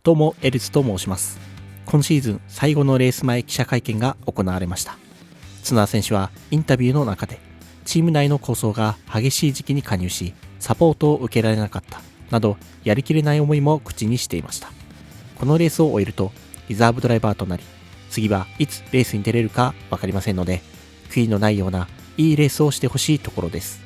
どうもエルズと申します。今シーズン最後のレース前記者会見が行われました。角田選手はインタビューの中でチーム内の構想が激しい時期に加入しサポートを受けられなかったなどやりきれない思いも口にしていました。このレースを終えるとリザーブドライバーとなり、次はいつレースに出れるか分かりませんので、悔いのないようないいレースをしてほしいところです。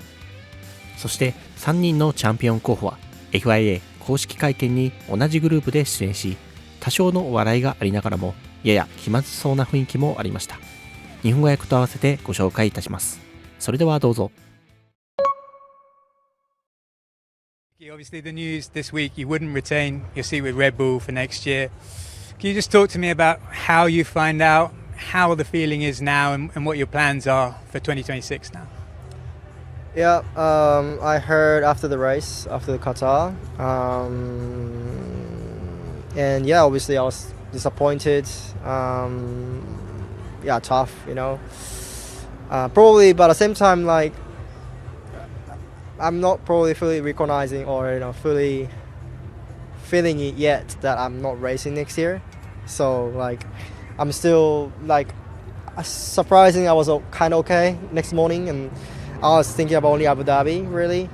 そして3人のチャンピオン候補は FIA 公式会見に同じグループで出演し、多少の笑いがありながらもやや気まずそうな雰囲気もありました。日本語訳と合わせてご紹介いたします。それではどうぞ。Obviously, the news this week you wouldn't retain your seat with Red Bull for next year. Can you just talk to me about how you find out, how the feeling is now, and what your plans are for 2026 now? Yeah, I heard after the race, after the Qatar, and yeah, obviously I was disappointed. Yeah, tough, you know. Probably, but at the same time, like I'm not probably fully recognizing or fully feeling it yet that I'm not racing next year. So like I'm still like surprisingly I was kind of okay next morning, and I was thinking about only Abu Dhabi really.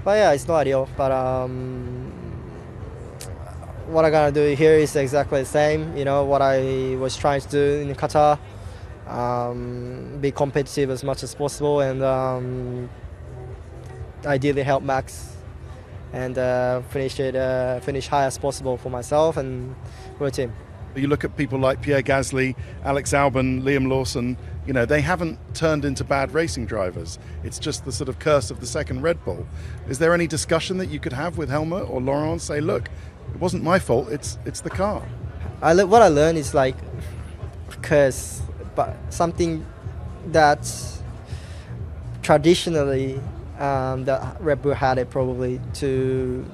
But yeah, it's not ideal. But what I'm gonna do here is exactly the same. You know what I was trying to do in Qatar. Be competitive as much as possible, and ideally help Max and finish high as possible for myself and for the team. You look at people like Pierre Gasly, Alex Albon, Liam Lawson, they haven't turned into bad racing drivers. It's just the sort of curse of the second Red Bull. Is there any discussion that you could have with Helmut or Laurent? Say, look, it wasn't my fault, it's the car. What I learned is like curse, but something that traditionally that Red Bull had it probably to.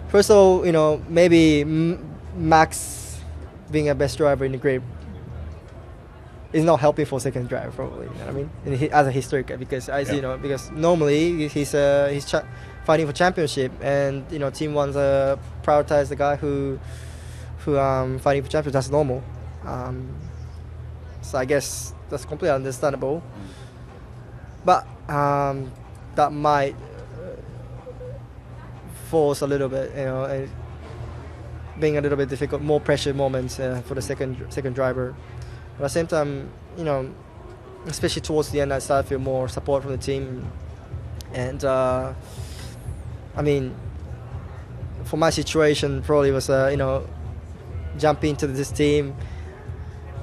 First of all, maybe Max being a best driver in the grid is not helping for second driver probably. You know what I mean? As a historic, because because normally he's fighting for championship, and team wants to prioritize the guy who fighting for championship. That's normal. So I guess that's completely understandable. But that might force a little bit, being a little bit difficult, more pressure moments for the second driver. But at the same time, especially towards the end, I started to feel more support from the team. And I mean, for my situation, probably was jumping into this team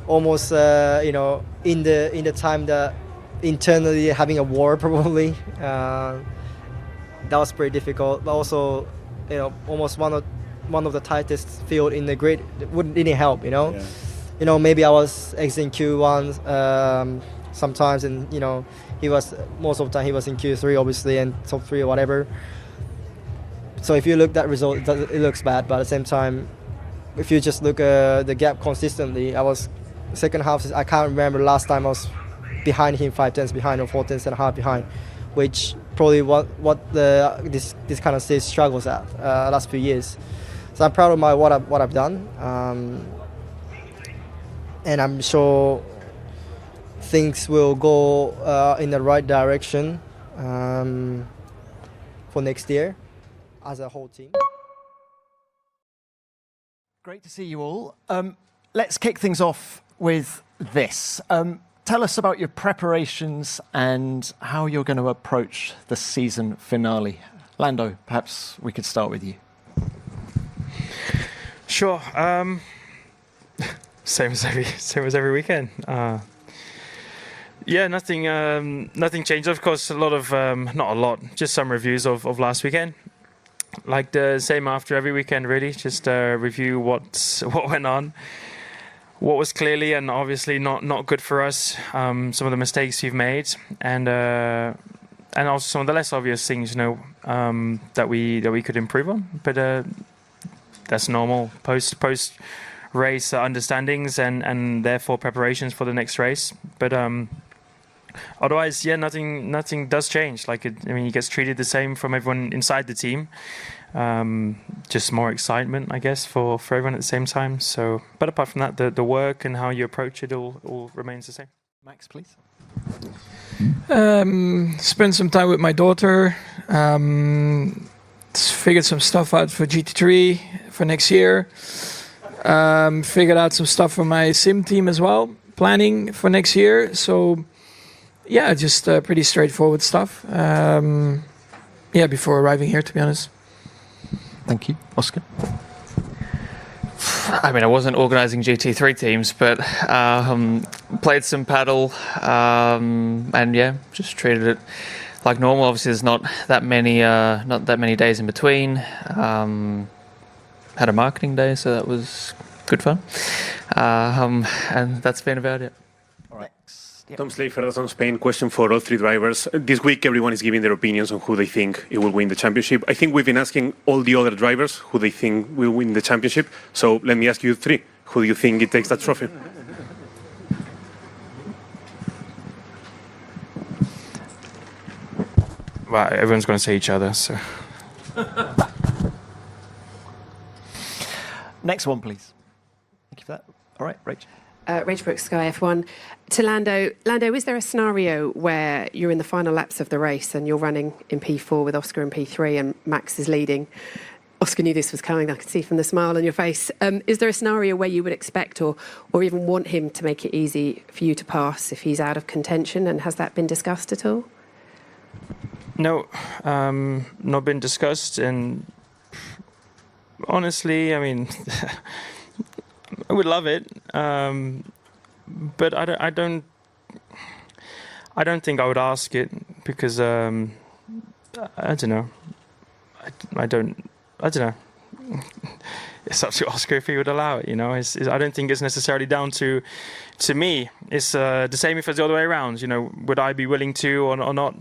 almost in the time that internally having a war probably. That was pretty difficult, but also almost one of the tightest field in the grid didn't help. Yeah. Maybe I was exiting Q1 sometimes, and he was most of the time he was in Q3 obviously, and top 3 or whatever. So if you look at that result, it looks bad, but at the same time, if you just look at the gap consistently, I was second half. I can't remember last time I was behind him 5 tenths behind or 4 tenths and a half behind, which probably what this kind of stage struggles at last few years. So I'm proud of what I've done, and I'm sure things will go in the right direction for next year as a whole team. Great to see you all. Let's kick things off with this. Tell us about your preparations and how you're going to approach the season finale. Lando, perhaps we could start with you. Sure. Same as every weekend. Yeah, nothing changed. Of course, a lot of not a lot, just some reviews of last weekend. Like the same after every weekend, really. Just review what went on. What was clearly and obviously not good for us, some of the mistakes we've made, and also some of the less obvious things, that we could improve on. But that's normal post race understandings and therefore preparations for the next race. But otherwise, yeah, nothing does change. Like, he gets treated the same from everyone inside the team. Just more excitement, I guess, for everyone at the same time. So, but apart from that, the work and how you approach it all remains the same. Max, please. Spend some time with my daughter. Figured some stuff out for GT3 for next year. Figured out some stuff for my sim team as well. Planning for next year. So, yeah, just pretty straightforward stuff. Before arriving here, to be honest. Thank you. Oscar? I mean, I wasn't organising GT3 teams, but played some paddle, and yeah, just treated it like normal. Obviously, there's not that many days in between. Had a marketing day, so that was good fun, and that's been about it. All right. Tom Slade, Federación Spain. Question for all three drivers. This week, everyone is giving their opinions on who they think it will win the championship. I think we've been asking all the other drivers who they think will win the championship. So let me ask you three. Who do you think it takes that trophy? Well, everyone's going to say each other, so. Next one, please. Thank you for that. All right, Rach. Rach Brooks, Sky F1. To Lando. Lando, is there a scenario where you're in the final laps of the race and you're running in P4 with Oscar in P3 and Max is leading? Oscar knew this was coming, I could see from the smile on your face. Is there a scenario where you would expect or even want him to make it easy for you to pass if he's out of contention? And has that been discussed at all? No, not been discussed. And honestly, I mean, I would love it, but I don't think I would ask it because I don't know. I don't know. It's up to Oscar if he would allow it. I don't think it's necessarily down to me. It's the same if it's the other way around. Would I be willing to or not?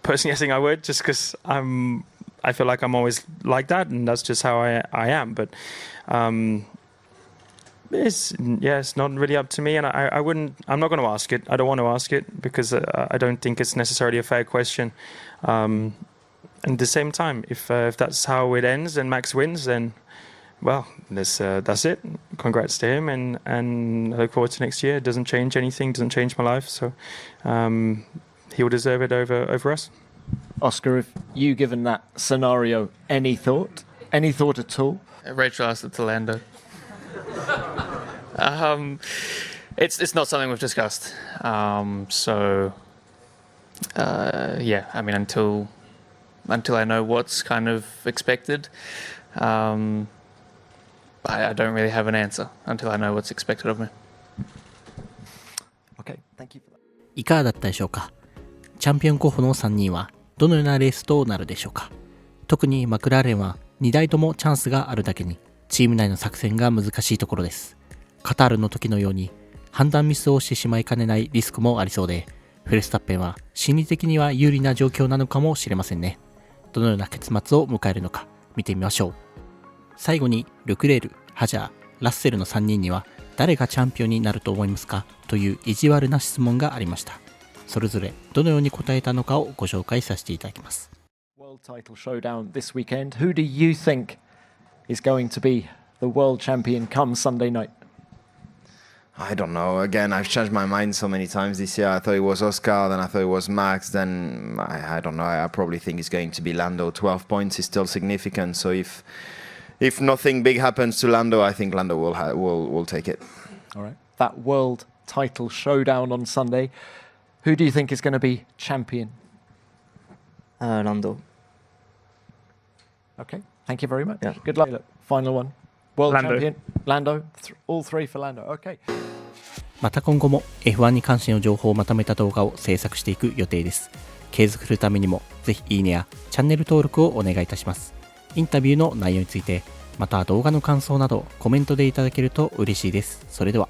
Personally, I think I would, just because I feel like I'm always like that, and that's just how I am. But it's not really up to me, and I'm not going to ask it. I don't want to ask it because I don't think it's necessarily a fair question. And at the same time, if that's how it ends and Max wins, then well, that's it. Congrats to him, and I look forward to next year. It doesn't change anything. Doesn't change my life. So. He will deserve it over us. Oscar, if you given that scenario, any thought at all? Rachel asked it to Lando. It's not something we've discussed. So yeah, I mean, until I know what's kind of expected, I don't really have an answer until I know what's expected of me. Okay, thank you for that. いかがだったでしょうか。チャンピオン候補の3人はどのようなレースとなるでしょうか。特にマクラーレンは2台ともチャンスがあるだけにチーム内の作戦が難しいところです。カタールの時のように判断ミスをしてしまいかねないリスクもありそうで、フェルスタッペンは心理的には有利な状況なのかもしれませんね。どのような結末を迎えるのか見てみましょう。最後にルクレール、ハジャー、ラッセルの3人には誰がチャンピオンになると思いますかという意地悪な質問がありました。それぞれどのように答えたのかをご紹介させていただきます。World title showdown this weekend. Who do you think is going to be the world champion come Sunday night? I don't know. Again, I've changed my mind so many times this year. I thought it was Oscar, then I thought it was Max, then I don't know. I probably think it's going to be Lando. 12 points is still significant. So if nothing big happens to Lando, I think Lando will take it. All right. That world title showdown on Sunday. Who do you think is going to be champion? Lando. Okay. Thank you very much. Yeah. Good luck. Final one. World Lando. champion. Lando. All three for Lando. Okay. また今後も F1 に関しての情報をまとめた動画を制作していく予定です。継続するためにもぜひいいねやチャンネル登録をお願いいたします。インタビューの内容について、また動画の感想などコメントでいただけると嬉しいです。それでは。